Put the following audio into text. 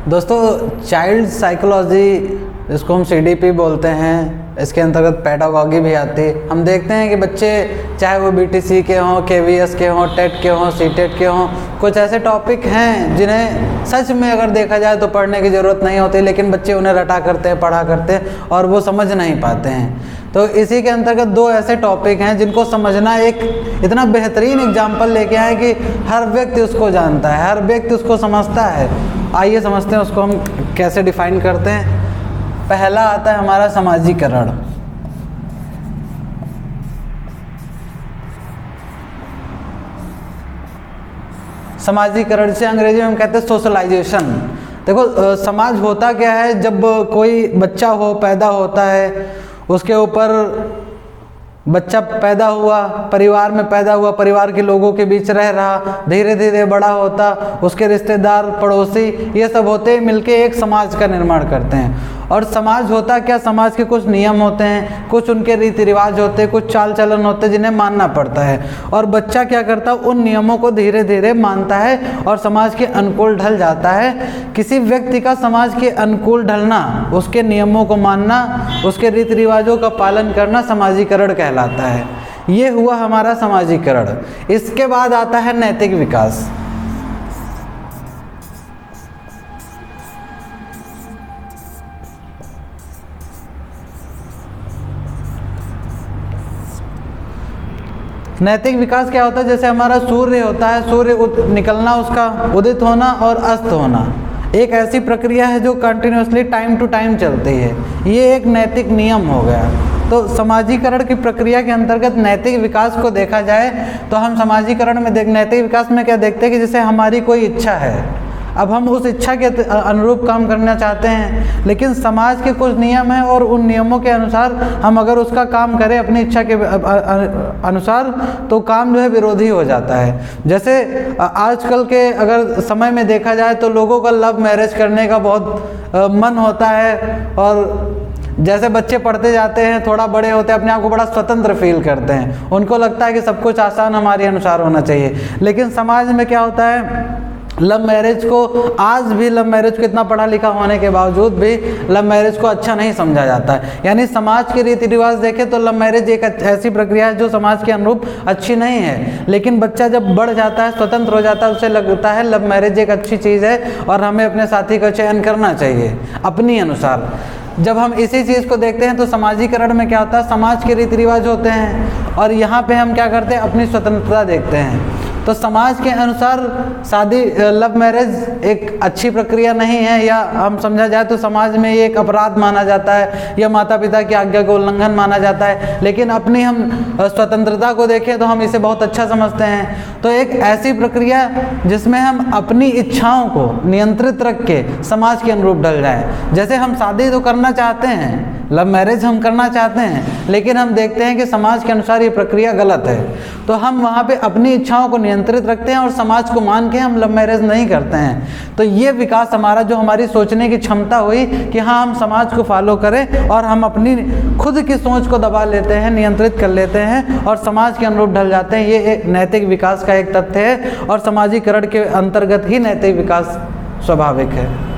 दोस्तों child psychology, जिसको हम CDP बोलते हैं, इसके अंतर्गत पेडागॉजी भी आती है। हम देखते हैं कि बच्चे चाहे वो BTC के हों, KVS के हों, टेट के हों, CTET के हों, कुछ ऐसे टॉपिक हैं जिन्हें सच में अगर देखा जाए तो पढ़ने की ज़रूरत नहीं होती, लेकिन बच्चे उन्हें रटा करते हैं, पढ़ा करते हैं और वो समझ नहीं पाते हैं। तो इसी के अंतर्गत दो ऐसे टॉपिक हैं जिनको समझना एक इतना बेहतरीन एग्जाम्पल लेके आए कि हर व्यक्ति उसको जानता है, हर व्यक्ति उसको समझता है। आइए समझते हैं उसको हम कैसे डिफाइन करते हैं। पहला आता है हमारा समाजीकरण। समाजीकरण से अंग्रेजी में हम कहते हैं सोशलाइजेशन। देखो समाज होता क्या है, जब कोई बच्चा हो, पैदा होता है, उसके ऊपर बच्चा पैदा हुआ, परिवार में पैदा हुआ, परिवार के लोगों के बीच रह रहा, धीरे धीरे बड़ा होता, उसके रिश्तेदार, पड़ोसी, ये सब होते मिलके एक समाज का निर्माण करते हैं। और समाज होता क्या, समाज के कुछ नियम होते हैं, कुछ उनके रीति रिवाज होते हैं, कुछ चाल चलन होते हैं जिन्हें मानना पड़ता है। और बच्चा क्या करता है, उन नियमों को धीरे धीरे मानता है और समाज के अनुकूल ढल जाता है। किसी व्यक्ति का समाज के अनुकूल ढलना, उसके नियमों को मानना, उसके रीति रिवाजों का पालन करना समाजीकरण कहलाता है। ये हुआ हमारा समाजीकरण। इसके बाद आता है नैतिक विकास। नैतिक विकास क्या होता है, जैसे हमारा सूर्य होता है, सूर्य निकलना, उसका उदित होना और अस्त होना एक ऐसी प्रक्रिया है जो कंटिन्यूसली टाइम टू टाइम चलती है। ये एक नैतिक नियम हो गया। तो समाजीकरण की प्रक्रिया के अंतर्गत नैतिक विकास को देखा जाए तो हम समाजीकरण में नैतिक विकास में क्या देखते हैं कि जैसे हमारी कोई इच्छा है, अब हम उस इच्छा के अनुरूप काम करना चाहते हैं, लेकिन समाज के कुछ नियम हैं और उन नियमों के अनुसार हम अगर उसका काम करें अपनी इच्छा के अनुसार तो काम जो है विरोधी हो जाता है। जैसे आजकल के अगर समय में देखा जाए तो लोगों का लव मैरिज करने का बहुत मन होता है, और जैसे बच्चे पढ़ते जाते हैं, थोड़ा बड़े होते हैं, अपने आप को बड़ा स्वतंत्र फील करते हैं, उनको लगता है कि सब कुछ आसान हमारे अनुसार होना चाहिए। लेकिन समाज में क्या होता है, लव मैरिज को, आज भी लव मैरिज को इतना पढ़ा लिखा होने के बावजूद भी लव मैरिज को अच्छा नहीं समझा जाता है। यानी समाज के रीति रिवाज देखें तो लव मैरिज एक ऐसी प्रक्रिया है जो समाज के अनुरूप अच्छी नहीं है, लेकिन बच्चा जब बढ़ जाता है, स्वतंत्र हो जाता है, उसे लगता है लव मैरिज एक अच्छी चीज़ है और हमें अपने साथी का चयन करना चाहिए अपनी अनुसार। जब हम इसी चीज़ को देखते हैं तो समाजीकरण में क्या होता है, समाज के रीति रिवाज होते हैं और यहाँ पे हम क्या करते हैं, अपनी स्वतंत्रता देखते हैं। तो समाज के अनुसार शादी, लव मैरिज एक अच्छी प्रक्रिया नहीं है, या हम समझा जाए तो समाज में ये एक अपराध माना जाता है या माता पिता की आज्ञा का उल्लंघन माना जाता है। लेकिन अपनी हम स्वतंत्रता को देखें तो हम इसे बहुत अच्छा समझते हैं। तो एक ऐसी प्रक्रिया जिसमें हम अपनी इच्छाओं को नियंत्रित रख के समाज के अनुरूप ढल जाएं। जैसे हम शादी तो करना चाहते हैं, लव मैरिज हम करना चाहते हैं, लेकिन हम देखते हैं कि समाज के अनुसार ये प्रक्रिया गलत है, तो हम वहाँ पे अपनी इच्छाओं को नियंत्रित रखते हैं और समाज को मान के हम लव मैरिज नहीं करते हैं। तो ये विकास हमारा, जो हमारी सोचने की क्षमता हुई कि हाँ हम समाज को फॉलो करें और हम अपनी खुद की सोच को दबा लेते हैं, नियंत्रित कर लेते हैं और समाज के अनुरूप ढल जाते हैं, ये एक नैतिक विकास का एक तथ्य है और समाजीकरण के अंतर्गत ही नैतिक विकास स्वाभाविक है।